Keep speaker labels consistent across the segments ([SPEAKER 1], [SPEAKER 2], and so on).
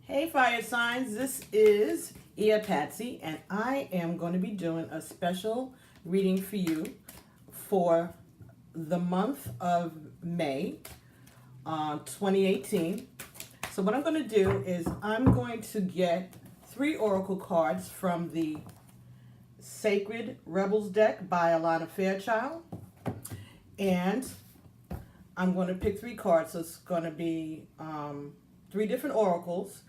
[SPEAKER 1] Hey fire signs, this is Patsy, and I am going to be doing a special reading for you for the month of May 2018. So what I'm going to do is I'm going to get 3 oracle cards from the Sacred Rebels deck by Alana Fairchild, and I'm going to pick 3 cards. So it's going to be 3 different oracles.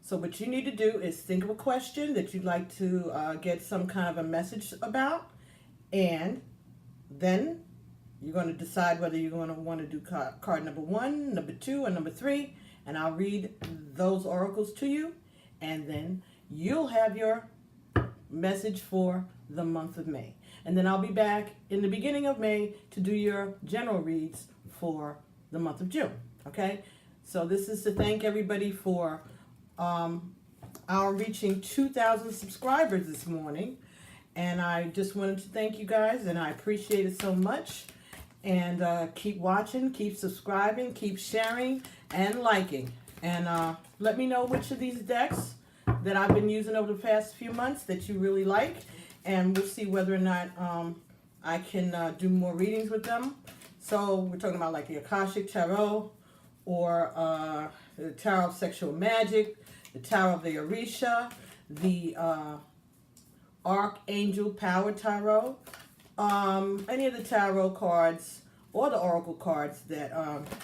[SPEAKER 1] So what you need to do is think of a question that you'd like to get some kind of a message about, and then you're going to decide whether you're going to want to do card number 1, number 2, or number 3, and I'll read those oracles to you, and then you'll have your message for the month of May. And then I'll be back in the beginning of May to do your general reads for the month of June, okay? So this is to thank everybody for our reaching 2,000 subscribers this morning, and I just wanted to thank you guys, and I appreciate it so much. And keep watching, keep subscribing, keep sharing and liking, and let me know which of these decks that I've been using over the past few months that you really like, and we'll see whether or not I can do more readings with them. So we're talking about like the Akashic Tarot, or the Tarot of Sexual Magic, the Tarot of the Orisha, the Archangel Power Tarot, any of the tarot cards or the oracle cards that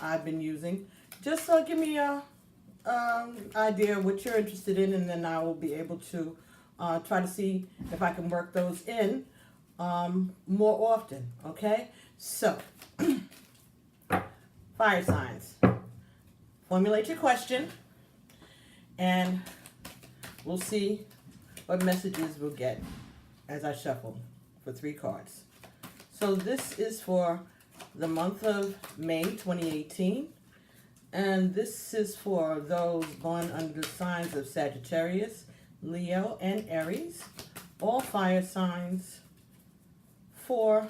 [SPEAKER 1] I've been using. Just give me a idea of what you're interested in, and then I will be able to try to see if I can work those in more often, okay? So, fire signs. Formulate your question, and we'll see what messages we'll get as I shuffle for 3 cards. So this is for the month of May 2018, and this is for those born under the signs of Sagittarius, Leo, and Aries, all fire signs for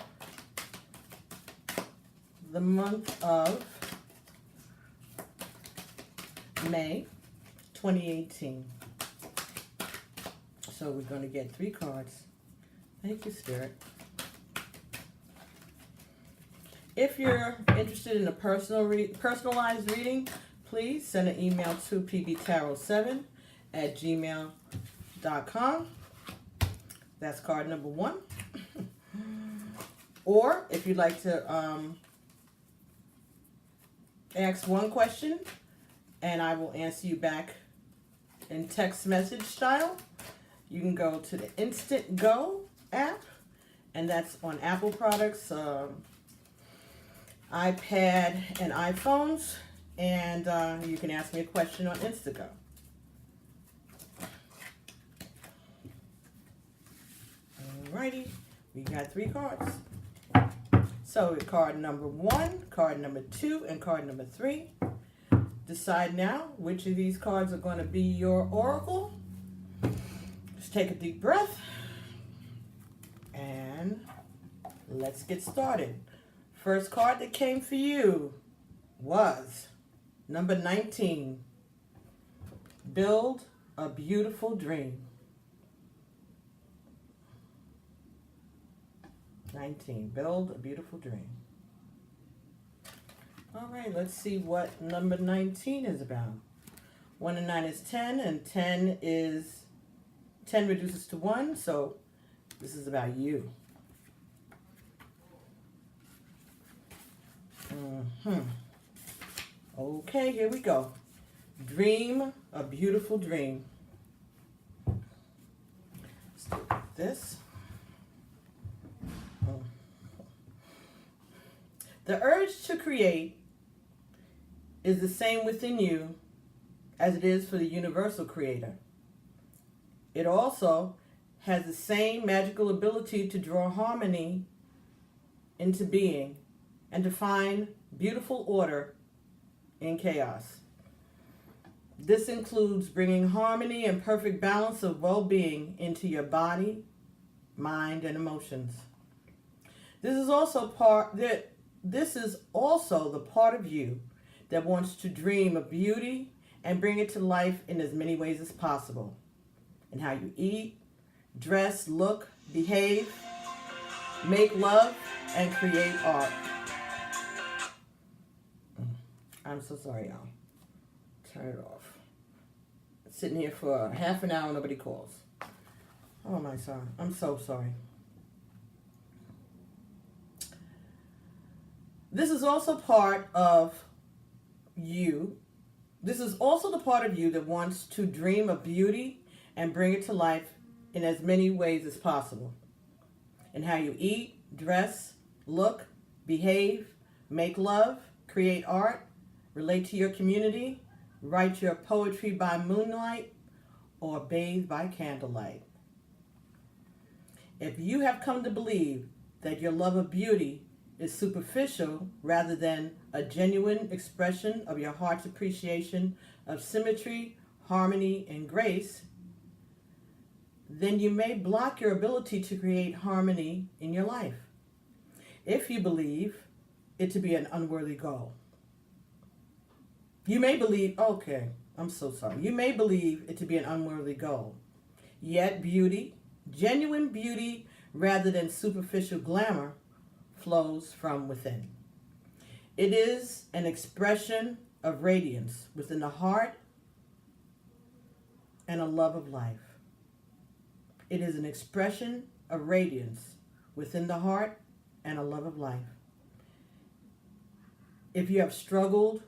[SPEAKER 1] the month of May 2018. So we're going to get 3 cards. Thank you, Spirit. If you're interested in a personalized reading, please send an email to pbtarot7@gmail.com. That's card number 1. Or if you'd like to ask one question, and I will answer you back in text message style, you can go to the Instant Go app, and that's on Apple products, iPad, and iPhones, and you can ask me a question on InstaGo. Alrighty, we got 3 cards. So card number 1, card number 2, and card number 3. Decide now which of these cards are going to be your oracle. Just take a deep breath, and let's get started. First card that came for you was number 19. Build a beautiful dream. 19. Build a beautiful dream. All right, let's see what number 19 is about. 1 and 9 is 10, and 10 reduces to 1, so this is about you. Okay, here we go. Dream a beautiful dream. Let's do this. The urge to create is the same within you as it is for the universal creator. It also has the same magical ability to draw harmony into being and to find beautiful order in chaos. This includes bringing harmony and perfect balance of well-being into your body, mind, and emotions. This is also the part of you that wants to dream of beauty and bring it to life in as many ways as possible. In how you eat, dress, look, behave, make love, and create art. I'm so sorry, y'all. Turn it off. Sitting here for half an hour, nobody calls. Oh my son, I'm so sorry. This is also part of you. This is also the part of you that wants to dream of beauty and bring it to life in as many ways as possible. In how you eat, dress, look, behave, make love, create art, relate to your community, write your poetry by moonlight, or bathe by candlelight. If you have come to believe that your love of beauty is superficial rather than a genuine expression of your heart's appreciation of symmetry, harmony, and grace, then you may block your ability to create harmony in your life. If you believe it to be an unworthy goal. You may believe, you may believe it to be an unworthy goal. Yet beauty, genuine beauty rather than superficial glamour, flows from within. It is an expression of radiance within the heart and a love of life. It is an expression of radiance within the heart and a love of life. If you have struggled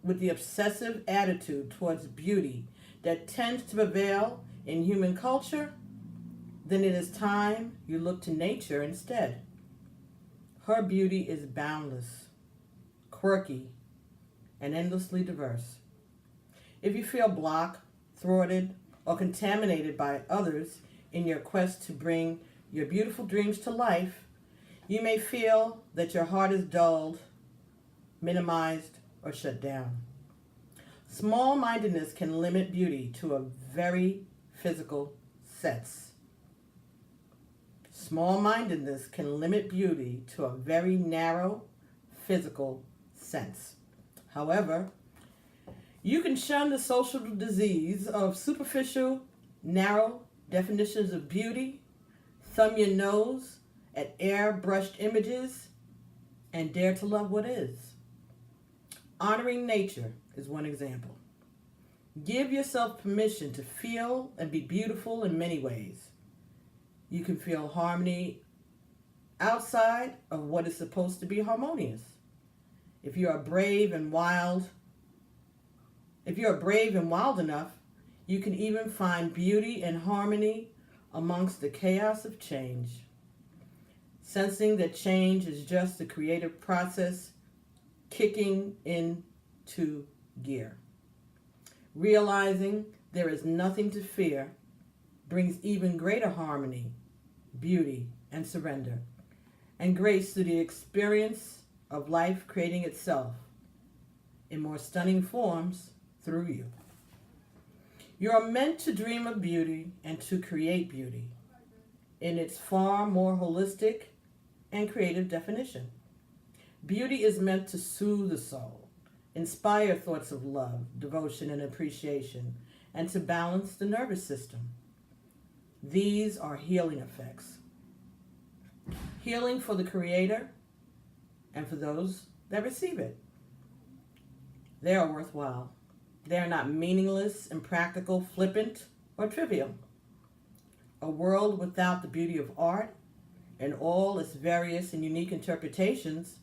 [SPEAKER 1] with the obsessive attitude towards beauty that tends to prevail in human culture, then it is time you look to nature instead. Her beauty is boundless, quirky, and endlessly diverse. If you feel blocked, thwarted, or contaminated by others in your quest to bring your beautiful dreams to life, you may feel that your heart is dulled, minimized, or shut down. Small-mindedness can limit beauty to a very physical sense. Small-mindedness can limit beauty to a very narrow physical sense. However, you can shun the social disease of superficial, narrow definitions of beauty, thumb your nose at airbrushed images, and dare to love what is. Honoring nature is one example. Give yourself permission to feel and be beautiful in many ways. You can feel harmony outside of what is supposed to be harmonious. If you are brave and wild enough, you can even find beauty and harmony amongst the chaos of change. Sensing that change is just the creative process kicking into gear. Realizing there is nothing to fear brings even greater harmony, beauty, and surrender, and grace to the experience of life creating itself in more stunning forms through you. You are meant to dream of beauty and to create beauty in its far more holistic and creative definition. Beauty is meant to soothe the soul, inspire thoughts of love, devotion, and appreciation, and to balance the nervous system. These are healing effects. Healing for the creator and for those that receive it. They are worthwhile. They are not meaningless, impractical, flippant, or trivial. A world without the beauty of art and all its various and unique interpretations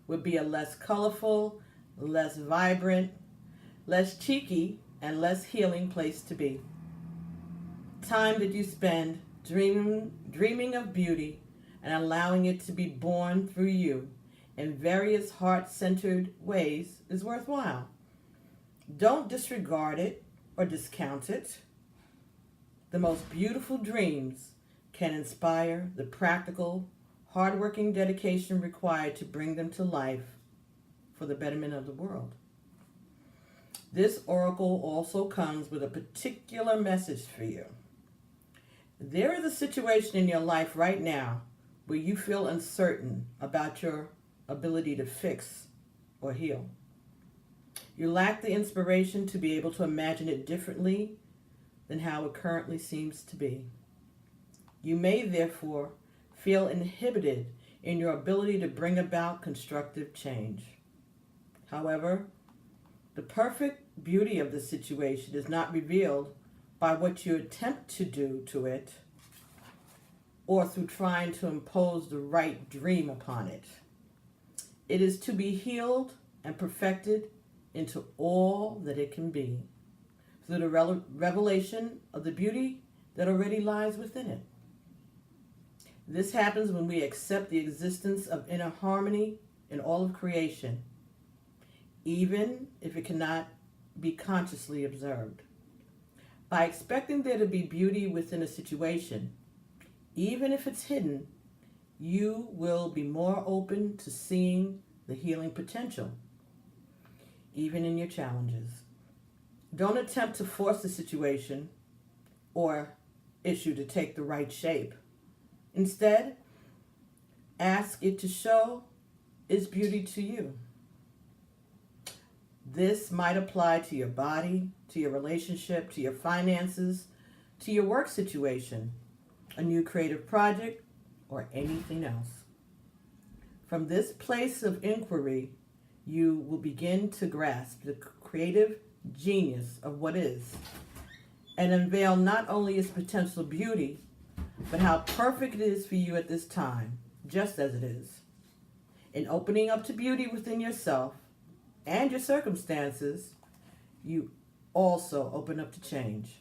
[SPEAKER 1] would be a less colorful, less vibrant, less cheeky, and less healing place to be. Time that you spend dreaming of beauty and allowing it to be born through you in various heart-centered ways is worthwhile. Don't disregard it or discount it. The most beautiful dreams can inspire the practical, hard-working dedication required to bring them to life for the betterment of the world. This oracle also comes with a particular message for you. There is a situation in your life right now where you feel uncertain about your ability to fix or heal. You lack the inspiration to be able to imagine it differently than how it currently seems to be. You may therefore feel inhibited in your ability to bring about constructive change. However, the perfect beauty of the situation is not revealed by what you attempt to do to it or through trying to impose the right dream upon it. It is to be healed and perfected into all that it can be through the revelation of the beauty that already lies within it. This happens when we accept the existence of inner harmony in all of creation, even if it cannot be consciously observed. By expecting there to be beauty within a situation, even if it's hidden, you will be more open to seeing the healing potential, even in your challenges. Don't attempt to force the situation or issue to take the right shape. Instead, ask it to show its beauty to you. This might apply to your body, to your relationship, to your finances, to your work situation, a new creative project, or anything else. From this place of inquiry, you will begin to grasp the creative genius of what is and unveil not only its potential beauty, but how perfect it is for you at this time, just as it is. In opening up to beauty within yourself and your circumstances, you also open up to change.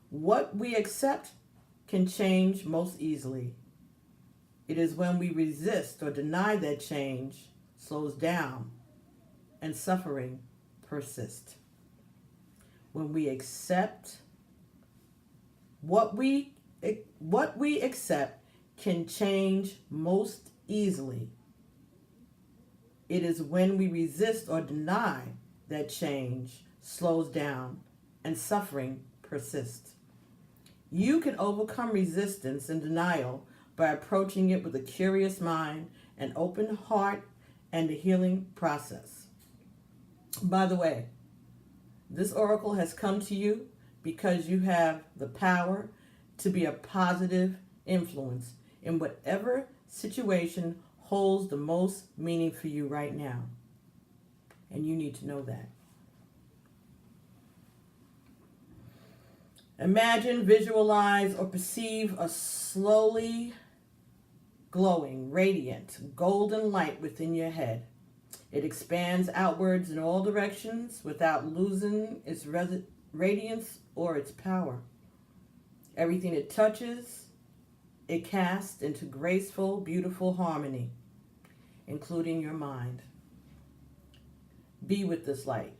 [SPEAKER 1] What we accept can change most easily. It is when we resist or deny that change slows down and suffering persists. When we accept what we accept can change most easily. It is when we resist or deny that change slows down and suffering persists. You can overcome resistance and denial by approaching it with a curious mind, an open heart, and the healing process. By the way, this oracle has come to you because you have the power to be a positive influence in whatever situation holds the most meaning for you right now. And you need to know that. Imagine, visualize, or perceive a slowly glowing, radiant, golden light within your head. It expands outwards in all directions without losing its radiance or its power. Everything it touches, it casts into graceful, beautiful harmony, including your mind. Be with this light.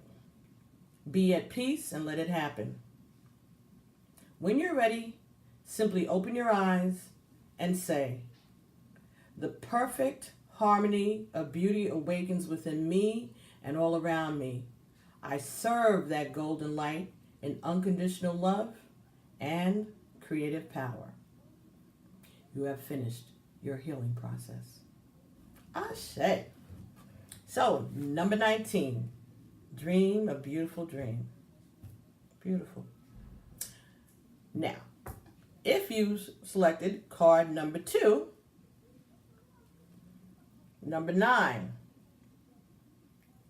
[SPEAKER 1] Be at peace and let it happen. When you're ready, simply open your eyes and say, "The perfect harmony of beauty awakens within me and all around me. I serve that golden light in unconditional love and creative power." You have finished your healing process. Ashe. So, number 19, dream a beautiful dream. Beautiful. Now, if you selected card number 2, number 9,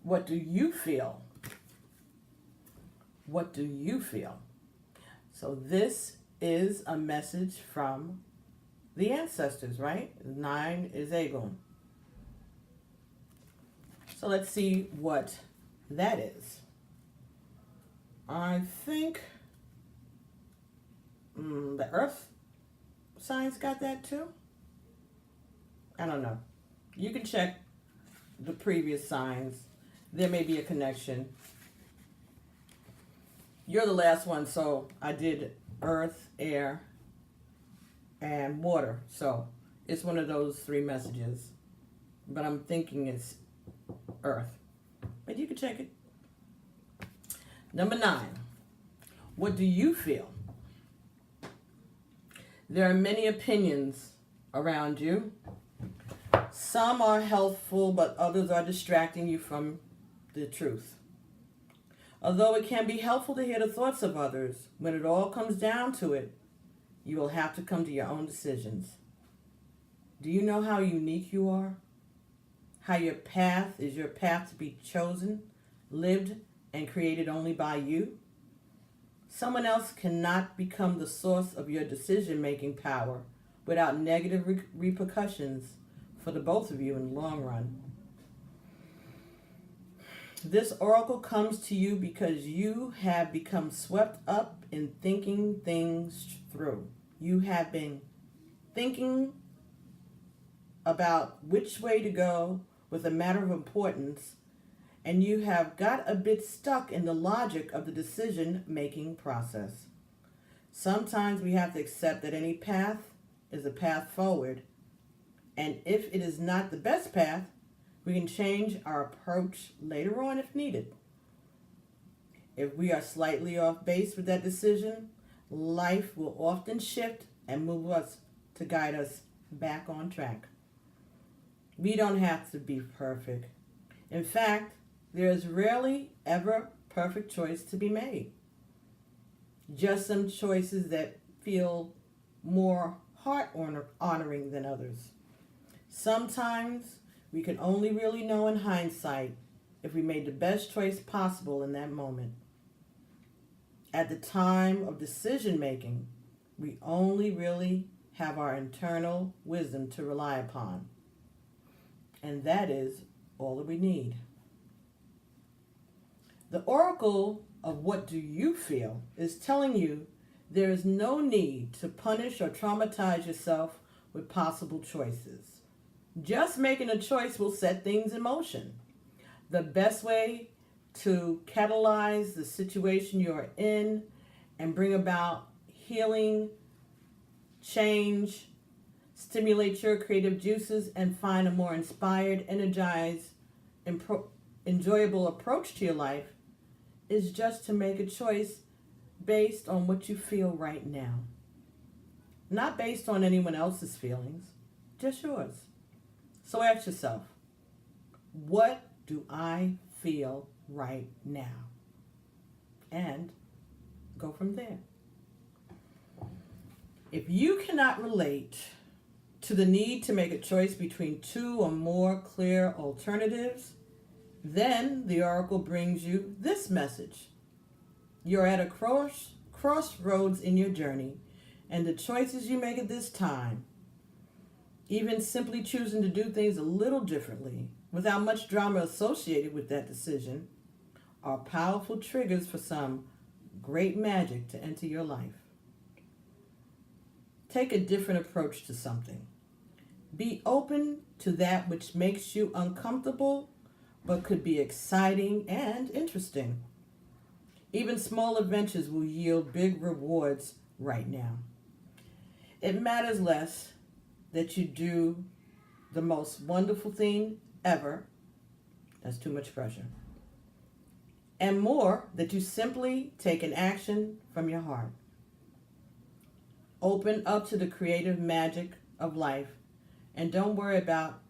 [SPEAKER 1] what do you feel? What do you feel? So this is a message from the ancestors, right? 9 is Aegon. So let's see what that is. I think the earth signs got that too. I don't know. You can check the previous signs. There may be a connection. You're the last one, so I did earth, air, and water. So it's one of those 3 messages. But I'm thinking it's earth. But you can check it. Number 9. What do you feel? There are many opinions around you. Some are helpful, but others are distracting you from the truth. Although it can be helpful to hear the thoughts of others, when it all comes down to it, you will have to come to your own decisions. Do you know how unique you are? How your path is your path to be chosen, lived, and created only by you? Someone else cannot become the source of your decision-making power without negative repercussions for the both of you in the long run. This oracle comes to you because you have become swept up in thinking things through. You have been thinking about which way to go with a matter of importance, and you have got a bit stuck in the logic of the decision-making process. Sometimes we have to accept that any path is a path forward, and if it is not the best path, we can change our approach later on if needed. If we are slightly off base with that decision, life will often shift and move us to guide us back on track. We don't have to be perfect. In fact, there is rarely ever perfect choice to be made. Just some choices that feel more heart-honoring than others. Sometimes we can only really know in hindsight if we made the best choice possible in that moment. At the time of decision making, we only really have our internal wisdom to rely upon. And that is all that we need. The oracle of what do you feel is telling you there is no need to punish or traumatize yourself with possible choices. Just making a choice will set things in motion. The best way to catalyze the situation you're in and bring about healing, change, stimulate your creative juices, and find a more inspired, energized, enjoyable approach to your life is just to make a choice based on what you feel right now. Not based on anyone else's feelings, just yours. So ask yourself, what do I feel right now? And go from there. If you cannot relate to the need to make a choice between two or more clear alternatives, then the oracle brings you this message. You're at a crossroads in your journey, and the choices you make at this time, even simply choosing to do things a little differently, without much drama associated with that decision, are powerful triggers for some great magic to enter your life. Take a different approach to something. Be open to that which makes you uncomfortable, but could be exciting and interesting. Even small adventures will yield big rewards right now. It matters less that you do the most wonderful thing ever. That's too much pressure. And more that you simply take an action from your heart. Open up to the creative magic of life and don't worry about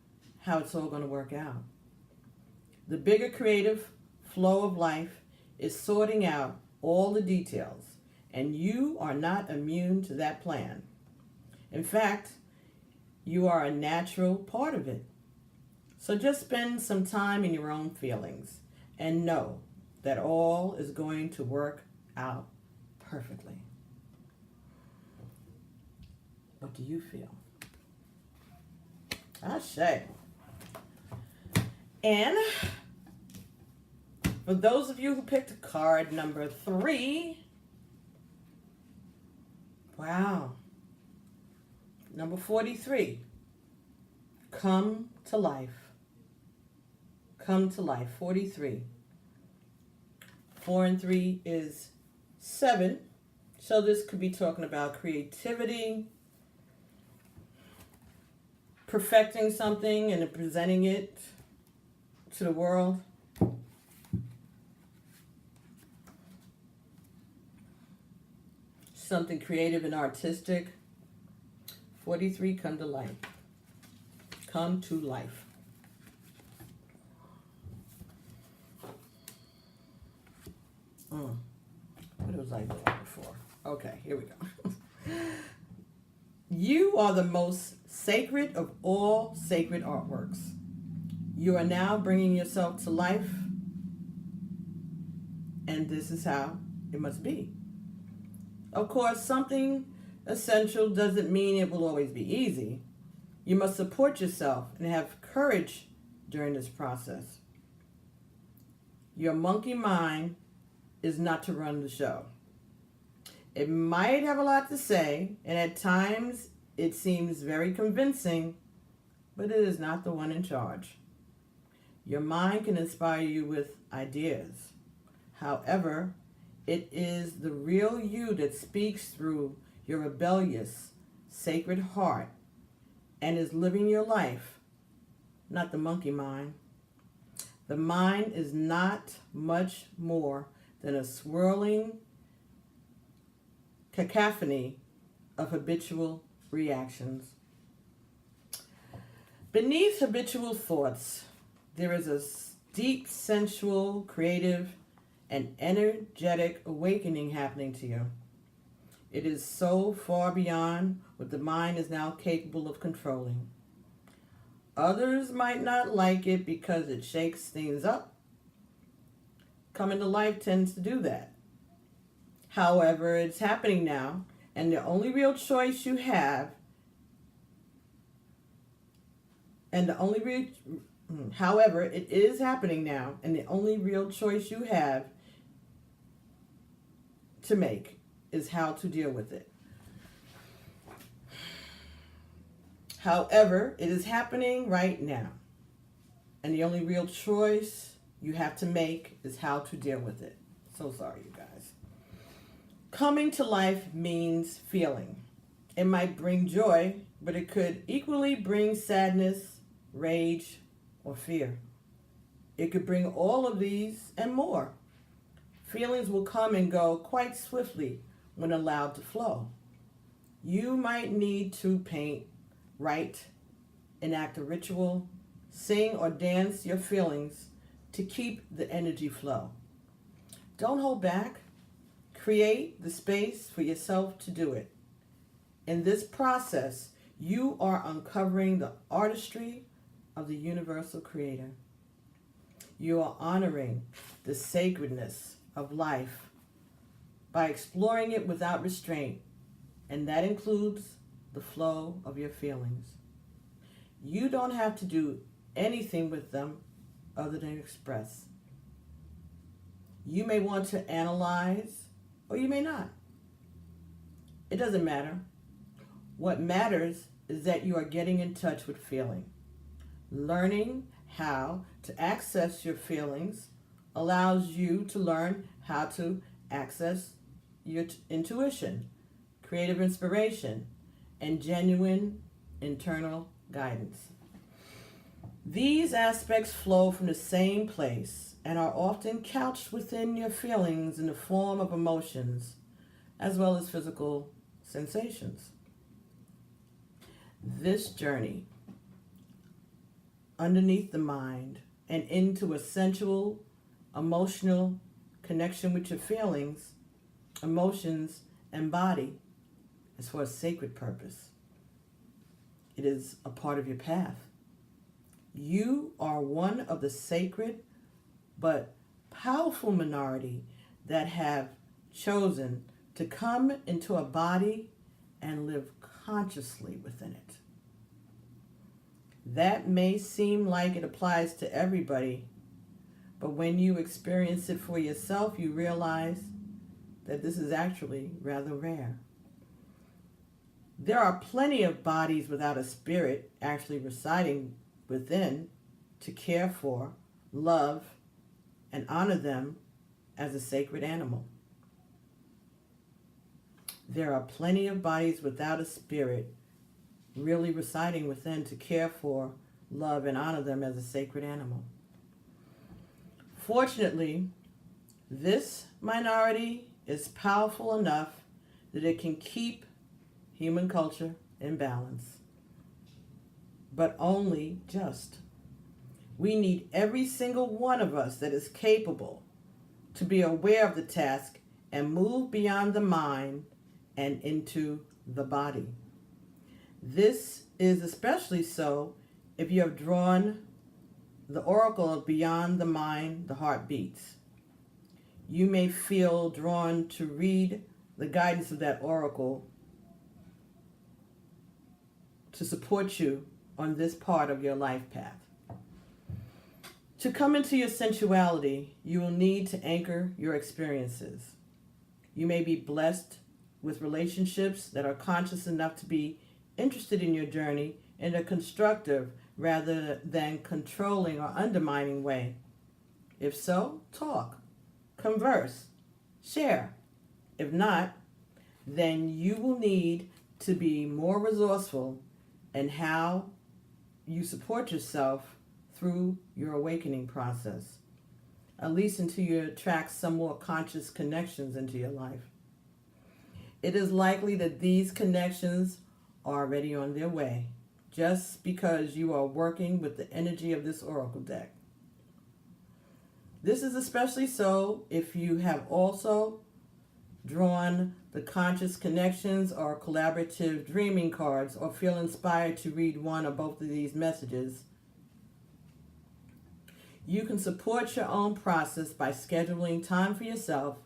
[SPEAKER 1] how it's all going to work out. The bigger creative flow of life is sorting out all the details, and you are not immune to that plan. In fact, you are a natural part of it. So just spend some time in your own feelings and know that all is going to work out perfectly. What do you feel? Ashe. And for those of you who picked card number 3, wow. Number 43, come to life. Come to life, 43. 4 and 3 is 7. So this could be talking about creativity, perfecting something and presenting it to the world. Something creative and artistic. 43, come to life. Come to life. What was I doing before? Okay, here we go. You are the most sacred of all sacred artworks. You are now bringing yourself to life, and this is how it must be. Of course, something essential doesn't mean it will always be easy. You must support yourself and have courage during this process. Your monkey mind is not to run the show. It might have a lot to say, and at times it seems very convincing, but it is not the one in charge. Your mind can inspire you with ideas. However, it is the real you that speaks through your rebellious, sacred heart and is living your life, not the monkey mind. The mind is not much more than a swirling cacophony of habitual reactions. Beneath habitual thoughts, there is a deep, sensual, creative, and energetic awakening happening to you. It is so far beyond what the mind is now capable of controlling. Others might not like it because it shakes things up. Coming to life tends to do that. However, it's happening now, and the only real choice you have, however, it is happening now, and the only real choice you have to make is how to deal with it. However, it is happening right now, and the only real choice you have to make is how to deal with it. So sorry, you guys. Coming to life means feeling. It might bring joy, but it could equally bring sadness, rage, or fear. It could bring all of these and more. Feelings will come and go quite swiftly when allowed to flow. You might need to paint, write, enact a ritual, sing or dance your feelings to keep the energy flow. Don't hold back. Create the space for yourself to do it. In this process, you are uncovering the artistry of the universal creator. You are honoring the sacredness of life by exploring it without restraint, and that includes the flow of your feelings. You don't have to do anything with them other than express. You may want to analyze, or you may not. It doesn't matter. What matters is that you are getting in touch with feeling. Learning how to access your feelings allows you to learn how to access your intuition, creative inspiration, and genuine internal guidance. These aspects flow from the same place and are often couched within your feelings in the form of emotions, as well as physical sensations. This journey underneath the mind and into a sensual, emotional connection with your feelings, emotions, and body is for a sacred purpose. It is a part of your path. You are one of the sacred but powerful minority that have chosen to come into a body and live consciously within it. That may seem like it applies to everybody, but when you experience it for yourself, you realize that this is actually rather rare. There are plenty of bodies without a spirit actually residing within to care for, love, and honor them as a sacred animal. There are plenty of bodies without a spirit really residing within to care for, love, and honor them as a sacred animal. Fortunately, this minority is powerful enough that it can keep human culture in balance, but only just. We need every single one of us that is capable to be aware of the task and move beyond the mind and into the body. This is especially so if you have drawn the oracle of beyond the mind, the heart beats. You may feel drawn to read the guidance of that oracle to support you on this part of your life path. To come into your sensuality, you will need to anchor your experiences. You may be blessed with relationships that are conscious enough to be interested in your journey in a constructive rather than controlling or undermining way. If so, talk, converse, share. If not, then you will need to be more resourceful in how you support yourself through your awakening process, at least until you attract some more conscious connections into your life. It is likely that these connections are already on their way, just because you are working with the energy of this oracle deck. This is especially so if you have also drawn the conscious connections or collaborative dreaming cards, or feel inspired to read one or both of these messages. You can support your own process by scheduling time for yourself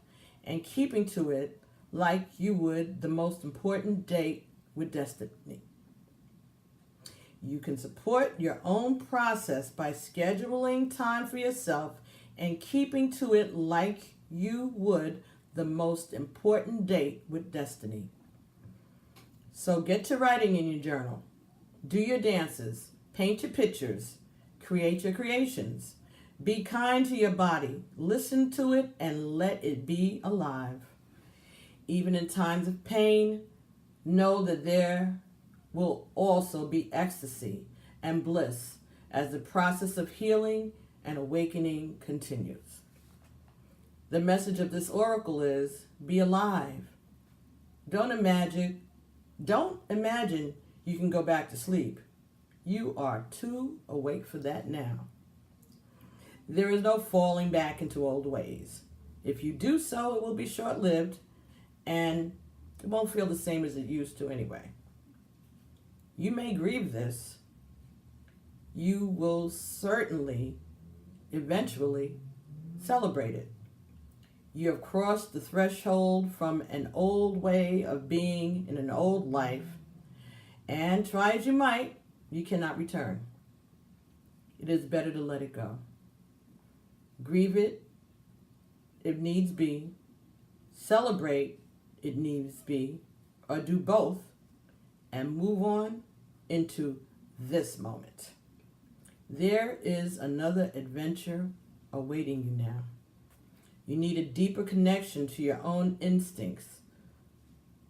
[SPEAKER 1] and keeping to it like you would the most important date with destiny. You can support your own process by scheduling time for yourself and keeping to it like you would the most important date with destiny. So get to writing in your journal. Do your dances. Paint your pictures. Create your creations. Be kind to your body. Listen to it and let it be alive. Even in times of pain, know that there will also be ecstasy and bliss as the process of healing and awakening continues. The message of this oracle is, be alive. Don't imagine you can go back to sleep. You are too awake for that now. There is no falling back into old ways. If you do so, it will be short-lived and it won't feel the same as it used to anyway. You may grieve this. You will certainly, eventually, celebrate it. You have crossed the threshold from an old way of being in an old life, and try as you might, you cannot return. It is better to let it go. Grieve it if needs be, celebrate it needs be, or do both, and move on into this moment. There is another adventure awaiting you now. You need a deeper connection to your own instincts,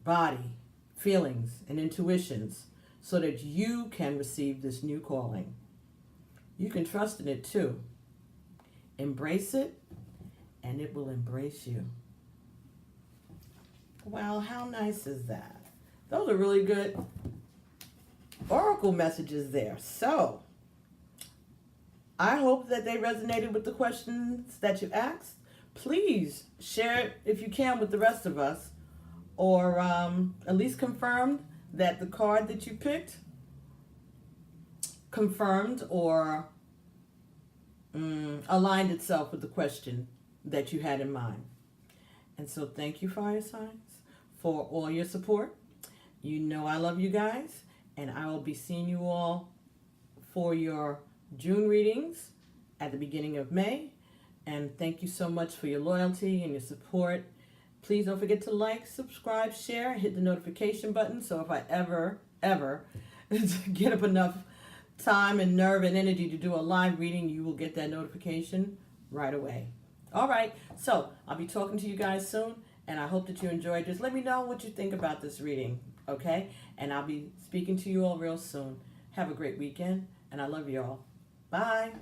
[SPEAKER 1] body, feelings, and intuitions so that you can receive this new calling. You can trust in it too. Embrace it, and it will embrace you. Wow, how nice is that? Those are really good oracle messages there. So, I hope that they resonated with the questions that you asked. Please share it if you can with the rest of us, or at least confirm that the card that you picked confirmed or aligned itself with the question that you had in mind. And so thank you, fire signs, for all your support. You know I love you guys, and I will be seeing you all for your June readings at the beginning of May. And thank you so much for your loyalty and your support. Please don't forget to like, subscribe, share, hit the notification button, so if I ever get up enough time and nerve and energy to do a live reading, you will get that notification right away. All right, so I'll be talking to you guys soon, and I hope that you enjoyed this. Let me know what you think about this reading, okay? And I'll be speaking to you all real soon. Have a great weekend, and I love you all. Bye.